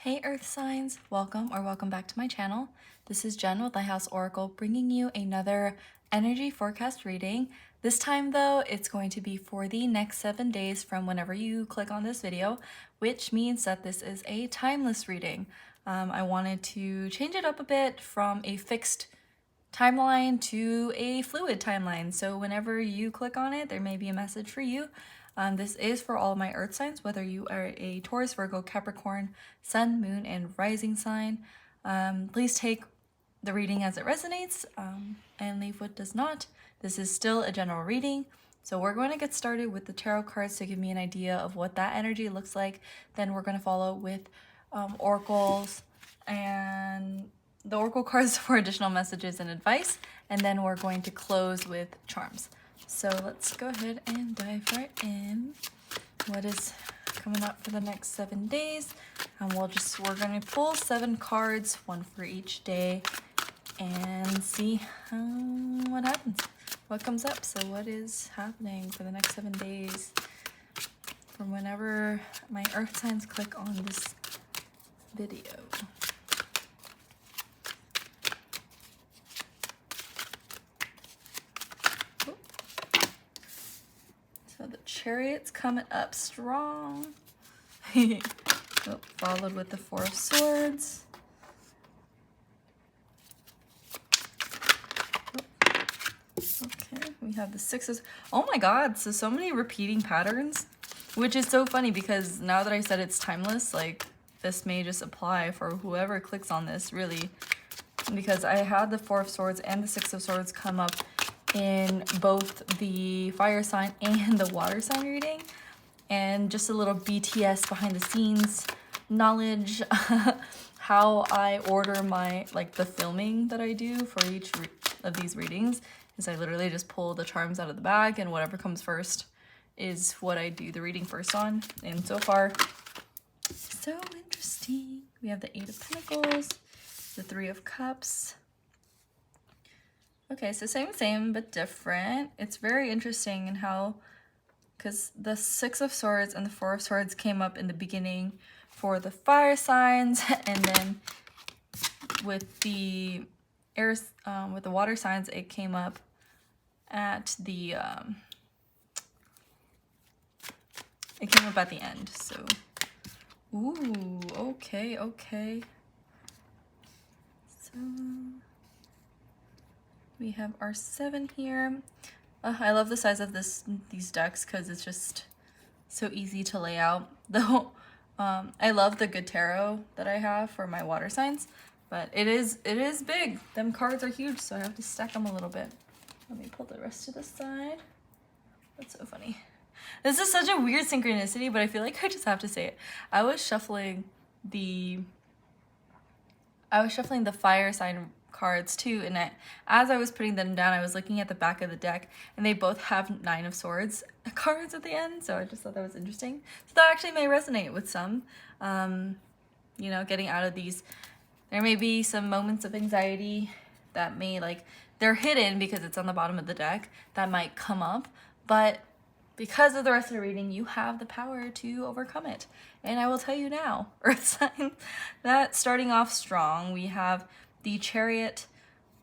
Hey Earth signs, welcome back to my channel. This is Jen with Lighthouse Oracle bringing you another energy forecast reading. This time though, it's going to be for the next 7 days from whenever you click on this video, which means that this is a timeless reading. I wanted to change it up a bit from a fixed timeline to a fluid timeline. So whenever you click on it, there may be a message for you. This is for all of my earth signs, whether you are a Taurus, Virgo, Capricorn, Sun, Moon, and Rising sign. Please take the reading as it resonates and leave what does not. This is still a general reading. So we're going to get started with the tarot cards to give me an idea of what that energy looks like. Then we're going to follow with oracles and the oracle cards for additional messages and advice. And then we're going to close with charms. So let's go ahead and dive right in. What is coming up for the next 7 days? We're gonna pull 7 cards, one for each day, and see what happens, what comes up. So what is happening for the next 7 days from whenever my earth signs click on this video? So the Chariot's coming up strong. Followed with the Four of Swords. Okay, we have the Sixes. Oh my god, so many repeating patterns, which is so funny because now that I said it's timeless, like this may just apply for whoever clicks on this, really, because I had the Four of Swords and the Six of Swords come up in both the fire sign and the water sign reading. And just a little BTS behind the scenes knowledge, how I order my, the filming that I do for each of these readings is I literally just pull the charms out of the bag and whatever comes first is what I do the reading first on. And so far, so interesting. We have the Eight of Pentacles, the Three of Cups. Okay, so same, but different. It's very interesting in how, because the Six of Swords and the Four of Swords came up in the beginning for the fire signs, and then with the with the water signs, it came up at the end. So, ooh, okay. So we have our 7 here. I love the size of these decks because it's just so easy to lay out. Though I love the good tarot that I have for my water signs, but it is big. Them cards are huge, so I have to stack them a little bit. Let me pull the rest to the side. That's so funny. This is such a weird synchronicity, but I feel like I just have to say it. I was shuffling the fire sign cards too, and as I was putting them down, I was looking at the back of the deck, and they both have Nine of Swords cards at the end, so I just thought that was interesting. So that actually may resonate with some, you know, getting out of these. There may be some moments of anxiety that may, they're hidden because it's on the bottom of the deck, that might come up, but because of the rest of the reading, you have the power to overcome it. And I will tell you now, Earth signs, that starting off strong, we have the Chariot,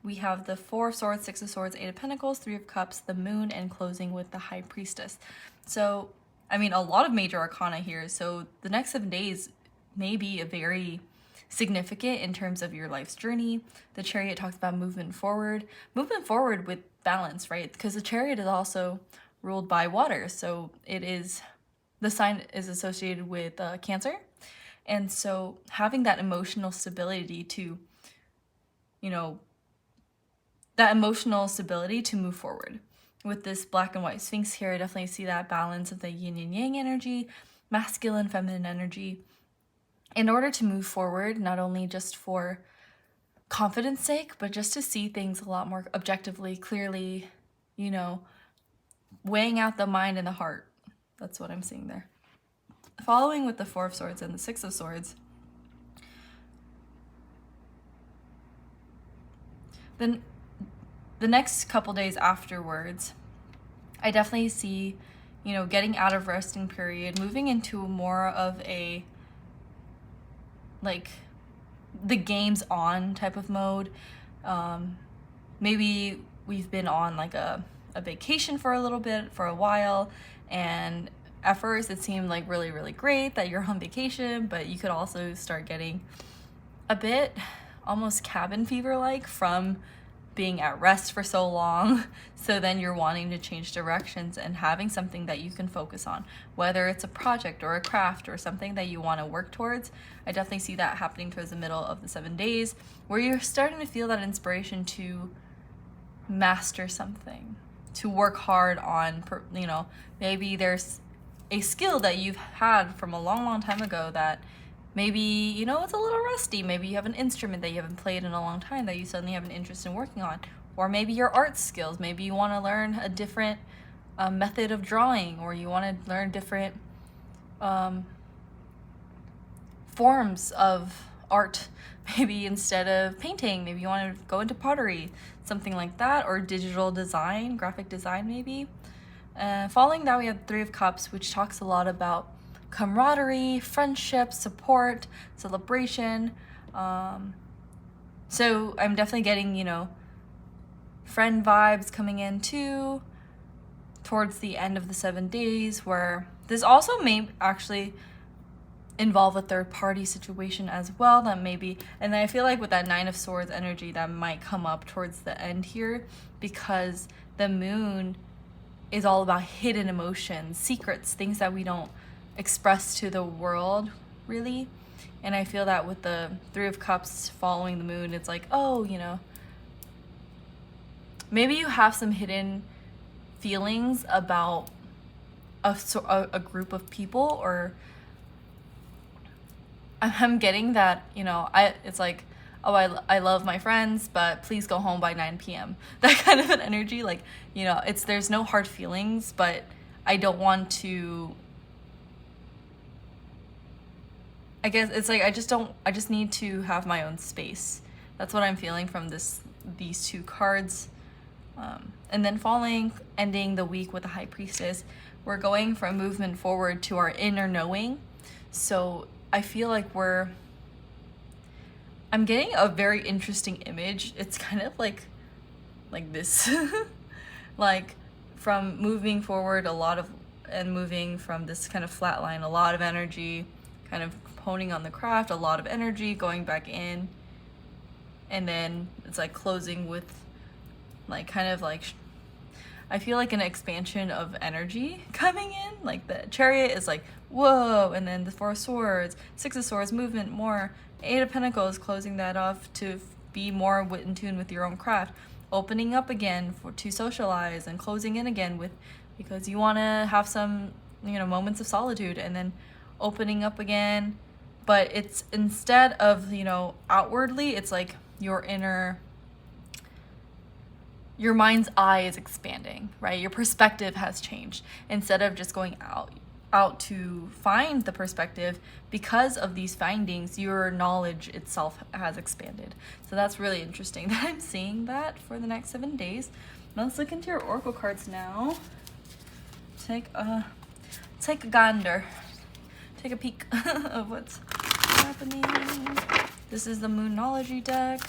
we have the Four of Swords, Six of Swords, Eight of Pentacles, Three of Cups, the Moon, and closing with the High Priestess. So, I mean, a lot of major arcana here. So the next 7 days may be a very significant in terms of your life's journey. The Chariot talks about movement forward with balance, right? Because the Chariot is also ruled by water. So the sign is associated with Cancer. And so having that emotional stability to, you know, move forward. With this black and white Sphinx here, I definitely see that balance of the yin and yang energy, masculine, feminine energy, in order to move forward, not only just for confidence sake, but just to see things a lot more objectively, clearly, you know, weighing out the mind and the heart. That's what I'm seeing there. Following with the Four of Swords and the Six of Swords, then the next couple days afterwards, I definitely see, you know, getting out of resting period, moving into more of a like the game's on type of mode. Maybe we've been on like a vacation for a little bit, for a while, and at first it seemed like really, really great that you're on vacation, but you could also start getting a bit almost cabin fever like from being at rest for so long. So then you're wanting to change directions and having something that you can focus on, whether it's a project or a craft or something that you want to work towards. I definitely see that happening towards the middle of the 7 days, where you're starting to feel that inspiration to master something, to work hard on, you know, maybe there's a skill that you've had from a long, long time ago that maybe, you know, it's a little rusty. Maybe you have an instrument that you haven't played in a long time that you suddenly have an interest in working on. Or maybe your art skills. Maybe you want to learn a different method of drawing, or you want to learn different forms of art. Maybe instead of painting, maybe you want to go into pottery, something like that, or digital design, graphic design maybe. Following that, we have 3 of Cups, which talks a lot about camaraderie, friendship, support, celebration. So I'm definitely getting, you know, friend vibes coming in too towards the end of the 7 days, where this also may actually involve a third party situation as well, that maybe, and I feel like with that 9 of Swords energy that might come up towards the end here, because the moon is all about hidden emotions, secrets, things that we don't express to the world really. And I feel that with the 3 of Cups following the moon, it's like, oh, you know, maybe you have some hidden feelings about a group of people, or I'm getting that, you know, it's like, oh, I love my friends, but please go home by 9 p.m. That kind of an energy, like, you know, there's no hard feelings, but I don't want to, I guess it's like, I just need to have my own space. That's what I'm feeling from these 2 cards. And then ending the week with the High Priestess, we're going from movement forward to our inner knowing. So I feel like I'm getting a very interesting image. It's kind of like this, like from moving forward and moving from this kind of flat line, a lot of energy, kind of honing on the craft, a lot of energy going back in, and then it's like closing with like kind of like, I feel like an expansion of energy coming in. Like the Chariot is like, whoa, and then the 4 of Swords, 6 of Swords, movement more, 8 of Pentacles, closing that off to be more in tune with your own craft, opening up again to socialize, and closing in again because you want to have some, you know, moments of solitude, and then opening up again. But it's, instead of, you know, outwardly, it's like your mind's eye is expanding, right? Your perspective has changed. Instead of just going out to find the perspective, because of these findings, your knowledge itself has expanded. So that's really interesting that I'm seeing that for the next 7 days. Now let's look into your oracle cards now. Take a gander. Take a peek of what's happening. This is the Moonology deck.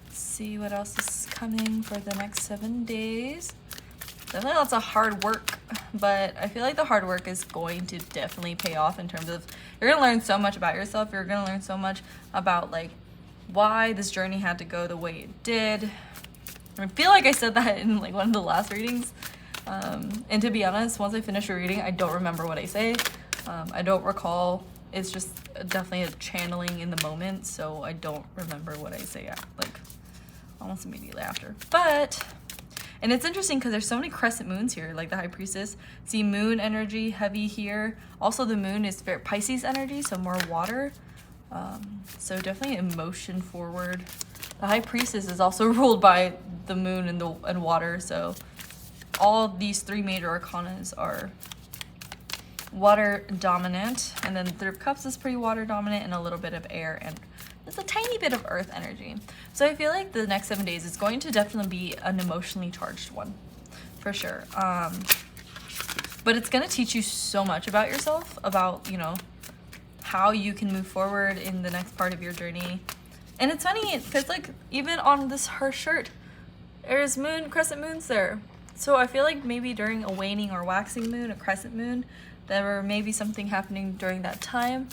Let's see what else is coming for the next 7 days. Definitely lots of hard work, but I feel like the hard work is going to definitely pay off in terms of, you're gonna learn so much about yourself. You're gonna learn so much about like why this journey had to go the way it did. I feel like I said that in like one of the last readings. And to be honest, once I finish a reading, I don't remember what I say. I don't recall. It's just definitely a channeling in the moment, so I don't remember what I say like almost immediately after. And it's interesting because there's so many crescent moons here, like the High Priestess. See moon energy heavy here. Also the moon is very Pisces energy, so more water. So definitely emotion forward. The High Priestess is also ruled by the moon and water, so all these 3 major arcanas are water dominant, and then the 3 of Cups is pretty water dominant, and a little bit of air, and there's a tiny bit of earth energy. So I feel like the next 7 days is going to definitely be an emotionally charged one, for sure. But it's going to teach you so much about yourself, about, you know, how you can move forward in the next part of your journey. And it's funny because like even on her shirt, there's crescent moons there. So I feel like maybe during a waning or waxing moon, a crescent moon, there may be something happening during that time.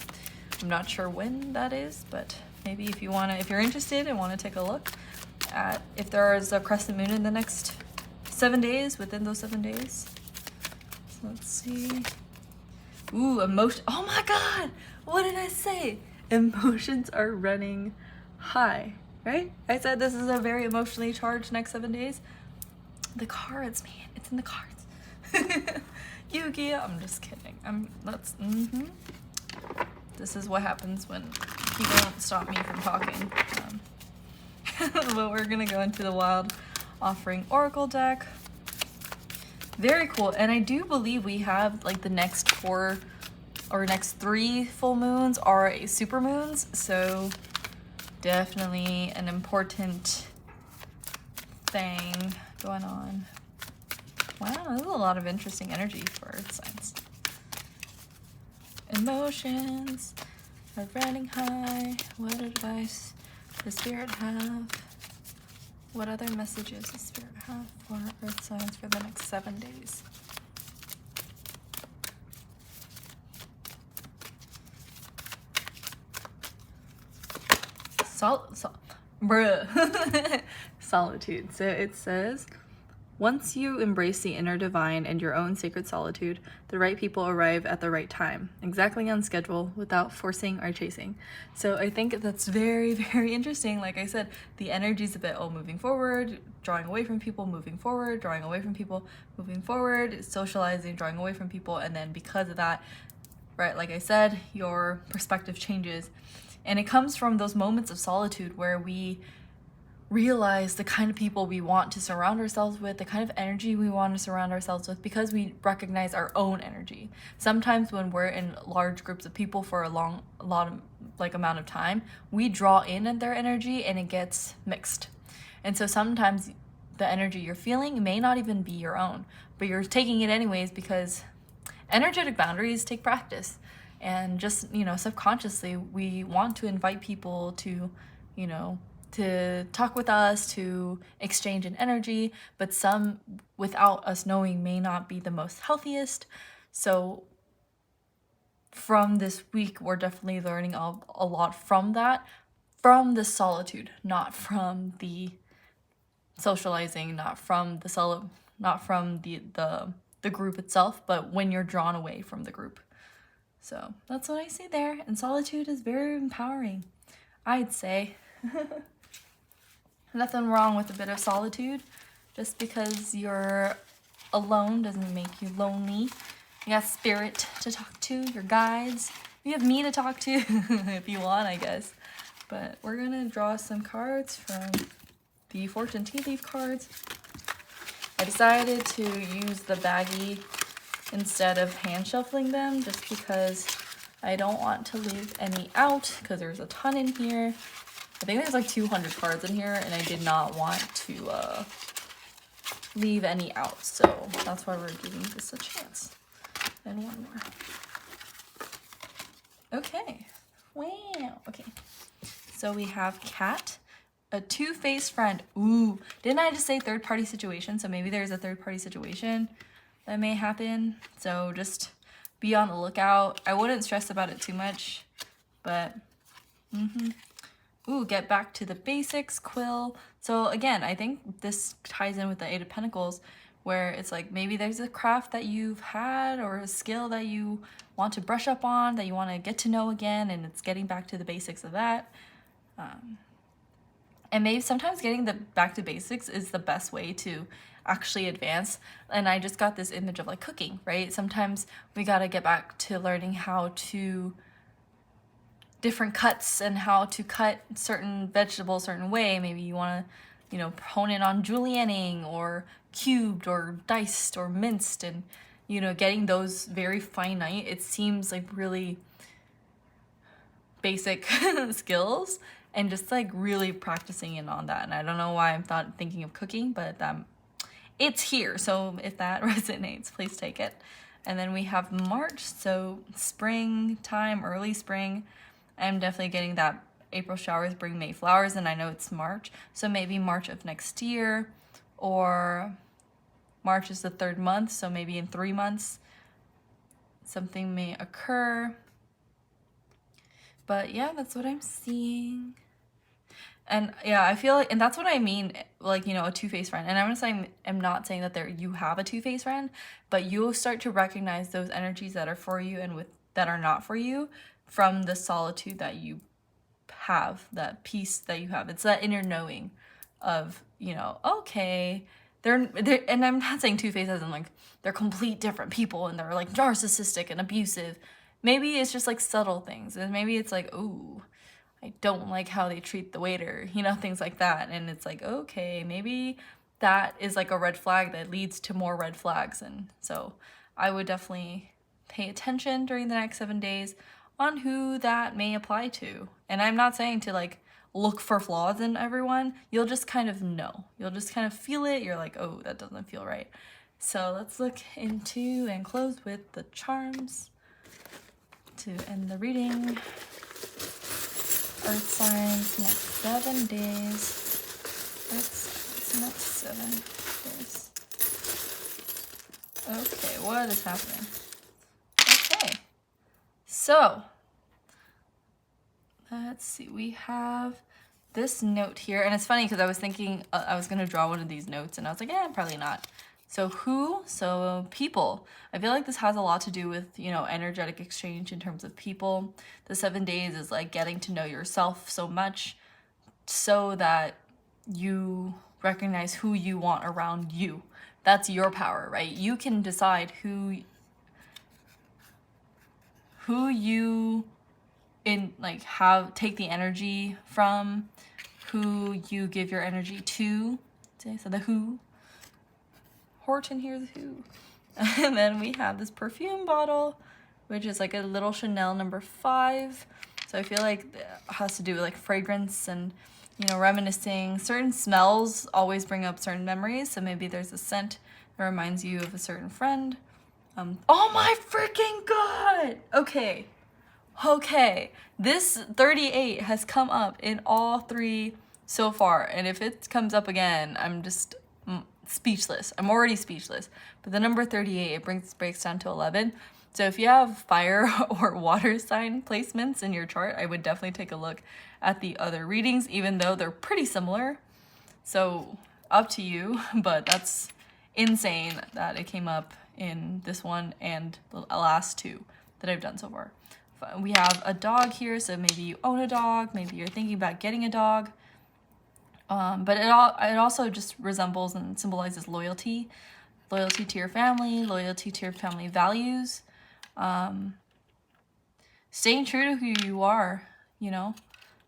I'm not sure when that is, but maybe if you're interested and want to take a look at if there is a crescent moon in the next 7 days, within those 7 days. So let's see. Ooh, emotion. Oh my God, what did I say? Emotions are running high, right? I said this is a very emotionally charged next 7 days. The cards, man, it's in the cards. Yu-Gi-Oh! I'm just kidding. This is what happens when people don't stop me from talking. But we're gonna go into the Wild Offering Oracle deck. Very cool, and I do believe we have like the next 4 or next 3 full moons are super moons, so definitely an important thing going on. Wow, there's a lot of interesting energy for Earth signs. Emotions are running high. What advice does Spirit have? What other messages does Spirit have for Earth signs for the next 7 days? Solitude. So it says, once you embrace the inner divine and your own sacred solitude, the right people arrive at the right time, exactly on schedule, without forcing or chasing. So I think that's very, very interesting. Like I said, the energy's a bit, moving forward, drawing away from people, moving forward, drawing away from people, moving forward, socializing, drawing away from people. And then because of that, right, like I said, your perspective changes. And it comes from those moments of solitude where we realize the kind of people we want to surround ourselves with, the kind of energy we want to surround ourselves with, because we recognize our own energy. Sometimes when we're in large groups of people for a lot of amount of time, we draw in their energy and it gets mixed. And so sometimes the energy you're feeling may not even be your own, but you're taking it anyways because energetic boundaries take practice. And just, subconsciously, we want to invite people to, to talk with us, to exchange an energy, but some, without us knowing, may not be the most healthiest. So from this week, we're definitely learning a lot from that, from the solitude, not from the socializing, not from the group itself, but when you're drawn away from the group. So that's what I see there, and solitude is very empowering, I'd say. Nothing wrong with a bit of solitude. Just because you're alone doesn't make you lonely. You got Spirit to talk to, your guides. You have me to talk to if you want, I guess. But we're gonna draw some cards from the Fortune Tea Leaf cards. I decided to use the baggie instead of hand shuffling them, just because I don't want to leave any out, because there's a ton in here. I think there's like 200 cards in here, and I did not want to leave any out, so that's why we're giving this a chance. And one more. Okay. Wow. Okay. So we have Cat, a two-faced friend. Ooh, didn't I just say third-party situation? So maybe there's a third-party situation that may happen. So just be on the lookout. I wouldn't stress about it too much, but ooh, get back to the basics, Quill. So again, I think this ties in with the Eight of Pentacles, where it's like maybe there's a craft that you've had or a skill that you want to brush up on, that you want to get to know again, and it's getting back to the basics of that. And maybe sometimes getting back to basics is the best way to actually advance. And I just got this image of like cooking, right? Sometimes we got to get back to learning how to different cuts and how to cut certain vegetables a certain way. Maybe you want to, hone in on julienning or cubed or diced or minced, and, getting those very finite, it seems like really basic skills, and just like really practicing in on that. And I don't know why I'm thinking of cooking, but it's here. So if that resonates, please take it. And then we have March, so springtime, early spring. I'm definitely getting that April showers bring May flowers, and I know it's March, so maybe March of next year, or March is the 3rd month, so maybe in 3 months something may occur. But yeah, that's what I'm seeing. And yeah, I feel like, and that's what I mean, like, you know, a two-faced friend. And I'm not saying that you have a two-faced friend, but you'll start to recognize those energies that are for you and that are not for you from the solitude that you have, that peace that you have. It's that inner knowing of, you know, okay, they're and I'm not saying two-faced as in like they're complete different people and they're like narcissistic and abusive. Maybe it's just like subtle things, and maybe it's like, ooh, I don't like how they treat the waiter, you know, things like that. And it's like, okay, maybe that is like a red flag that leads to more red flags. And so I would definitely pay attention during the next 7 days on who that may apply to. And I'm not saying to like look for flaws in everyone. You'll just kind of know. You'll just kind of feel it. You're like, oh, that doesn't feel right. So let's look into and close with the charms to end the reading. Earth signs, next 7 days. That's next 7 days. Okay, what is happening? Okay, so let's see. We have this note here, and it's funny because I was thinking I was gonna draw one of these notes, and I was like, probably not. So people. I feel like this has a lot to do with, you know, energetic exchange in terms of people. The 7 days is like getting to know yourself so much so that you recognize who you want around you. That's your power, right? You can decide who you take the energy from, who you give your energy to. So the who. Horton here's who. And then we have this perfume bottle, which is like a little Chanel number 5. So I feel like it has to do with like fragrance and, you know, reminiscing. Certain smells always bring up certain memories. So maybe there's a scent that reminds you of a certain friend. Oh my freaking God! Okay. This 38 has come up in all 3 so far. And if it comes up again, I'm just speechless. I'm already speechless. But the number 38, it breaks down to 11. So if you have fire or water sign placements in your chart, I would definitely take a look at the other readings, even though they're pretty similar. So up to you, but that's insane that it came up in this one and the last 2 that I've done so far. We have a dog here, so maybe you own a dog, maybe you're thinking about getting a dog. But it also just resembles and symbolizes loyalty to your family, loyalty to your family values, staying true to who you are, you know,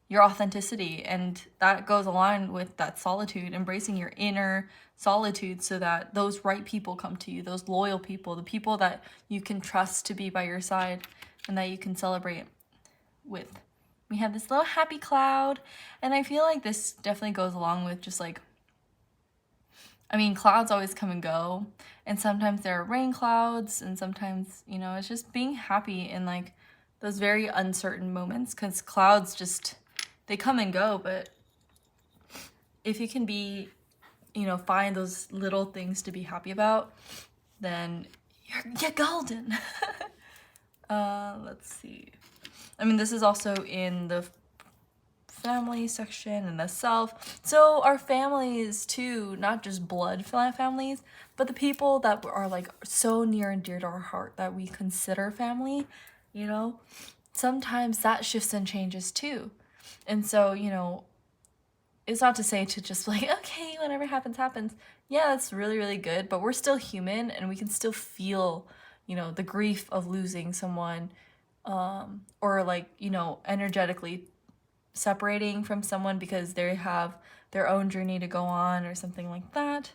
your authenticity. And that goes along with that solitude, embracing your inner solitude so that those right people come to you, those loyal people, the people that you can trust to be by your side and that you can celebrate with. We have this little happy cloud, and I feel like this definitely goes along with just like, I mean, clouds always come and go, and sometimes there are rain clouds, and sometimes, you know, it's just being happy in like those very uncertain moments, because clouds just, they come and go, but if you can be, you know, find those little things to be happy about, then you're golden. Let's see. I mean, this is also in the family section and the self. So our families too, not just blood families, but the people that are like so near and dear to our heart that we consider family, you know, sometimes that shifts and changes too. And so, you know, it's not to say to just like, okay, whatever happens, happens. Yeah, that's really, really good, but we're still human and we can still feel, you know, the grief of losing someone, or like, you know, energetically separating from someone because they have their own journey to go on or something like that.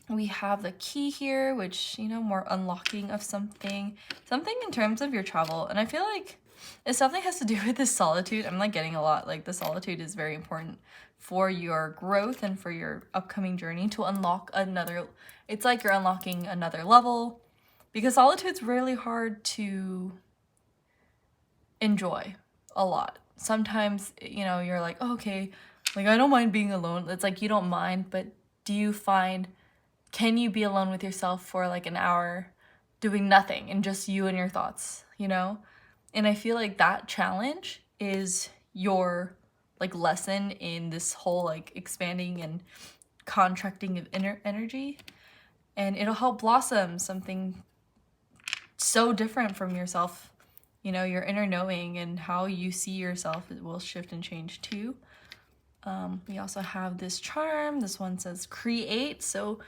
We have the key here, which, you know, more unlocking of something in terms of your travel. And I feel like if something has to do with this solitude, I'm like getting a lot, like the solitude is very important for your growth and for your upcoming journey to unlock another, it's like you're unlocking another level, because solitude's really hard to enjoy a lot. Sometimes, you know, you're like, oh, okay, like I don't mind being alone. It's like you don't mind, but do you find, can you be alone with yourself for like an hour doing nothing and just you and your thoughts, you know? And I feel like that challenge is your like lesson in this whole like expanding and contracting of inner energy, and it'll help blossom something so different from yourself. You know, your inner knowing and how you see yourself will shift and change too. We also have this charm. This one says create. So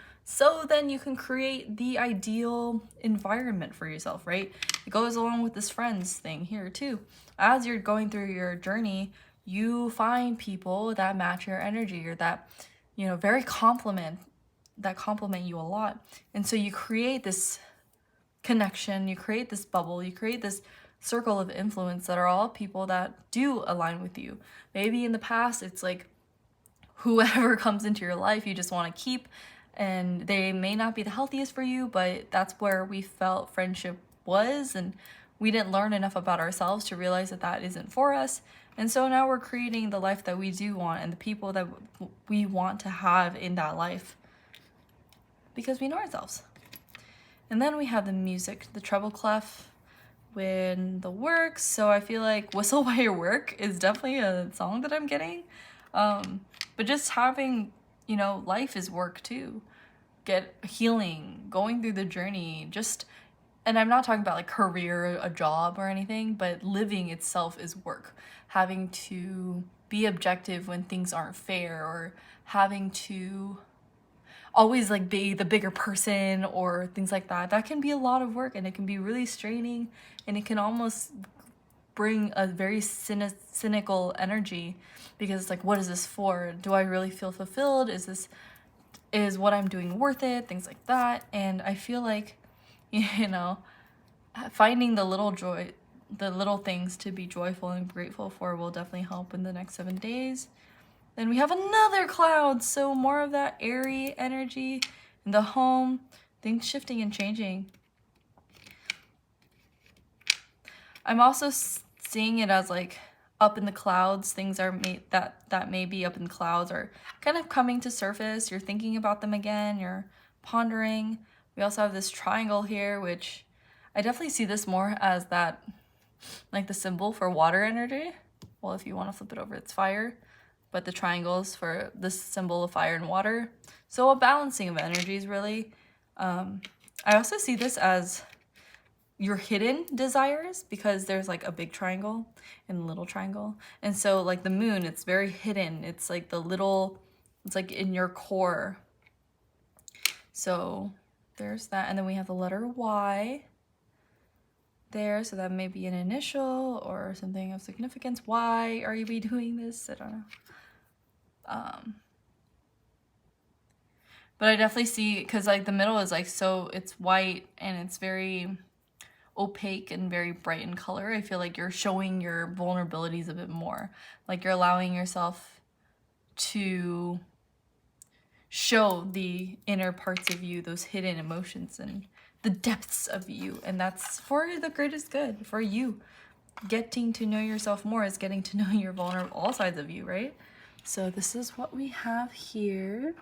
then you can create the ideal environment for yourself, right? It goes along with this friends thing here too. As you're going through your journey, you find people that match your energy, or that, you know, compliment you a lot. And so you create this connection, you create this bubble, you create this circle of influence that are all people that do align with you. Maybe in the past it's like whoever comes into your life you just want to keep, and they may not be the healthiest for you, but that's where we felt friendship was, and we didn't learn enough about ourselves to realize that that isn't for us. And so now we're creating the life that we do want and the people that we want to have in that life because we know ourselves. And then we have the music, the treble clef when the works. So I feel like Whistle While You Work is definitely a song that I'm getting. But just having, you know, life is work too. Get healing, going through the journey, just, and I'm not talking about like career, a job or anything, but living itself is work. Having to be objective when things aren't fair, or having to always like be the bigger person or things like that. That can be a lot of work, and it can be really straining, and it can almost bring a very cynical energy, because it's like, what is this for? Do I really feel fulfilled? Is what I'm doing worth it? Things like that. And I feel like, you know, finding the little joy, the little things to be joyful and grateful for will definitely help in the next 7 days. Then we have another cloud, so more of that airy energy in the home, things shifting and changing. I'm also seeing it as like up in the clouds. Things are that may be up in the clouds are kind of coming to surface. You're thinking about them again, you're pondering. We also have this triangle here, which I definitely see this more as that, like the symbol for water energy. Well, if you want to flip it over, it's fire, but the triangles for this symbol of fire and water. So a balancing of energies, really. I also see this as your hidden desires, because there's like a big triangle and a little triangle. And so like the moon, it's very hidden. It's like the little, it's like in your core. So there's that. And then we have the letter Y there. So that may be an initial or something of significance. Why are you doing this? I don't know. But I definitely see, because like the middle is like, so it's white and it's very opaque and very bright in color. I feel like you're showing your vulnerabilities a bit more. Like you're allowing yourself to show the inner parts of you, those hidden emotions and the depths of you. And that's for the greatest good, for you. Getting to know yourself more is getting to know your vulnerable, all sides of you, right? So this is what we have here.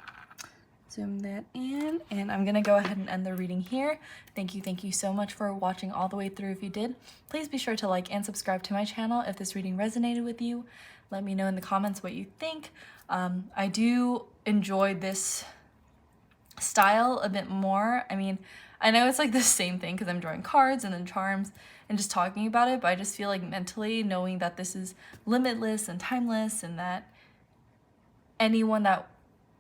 Zoom that in, and I'm gonna go ahead and end the reading here. Thank you so much for watching all the way through. If you did, please be sure to like and subscribe to my channel if this reading resonated with you. Let me know in the comments what you think. I do enjoy this style a bit more. I mean, I know it's like the same thing because I'm drawing cards and then charms and just talking about it, but I just feel like mentally knowing that this is limitless and timeless, and that anyone that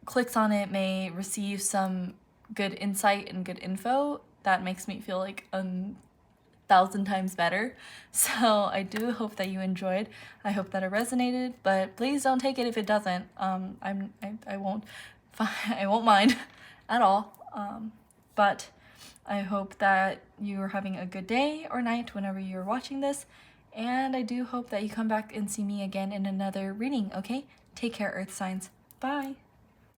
clicks on it may receive some good insight and good info, that makes me feel like 1,000 times better. So I do hope that you enjoyed. I hope that it resonated, but please don't take it if it doesn't. I won't mind at all. But I hope that you are having a good day or night whenever you're watching this, and I do hope that you come back and see me again in another reading. Okay, take care, Earth signs. Bye.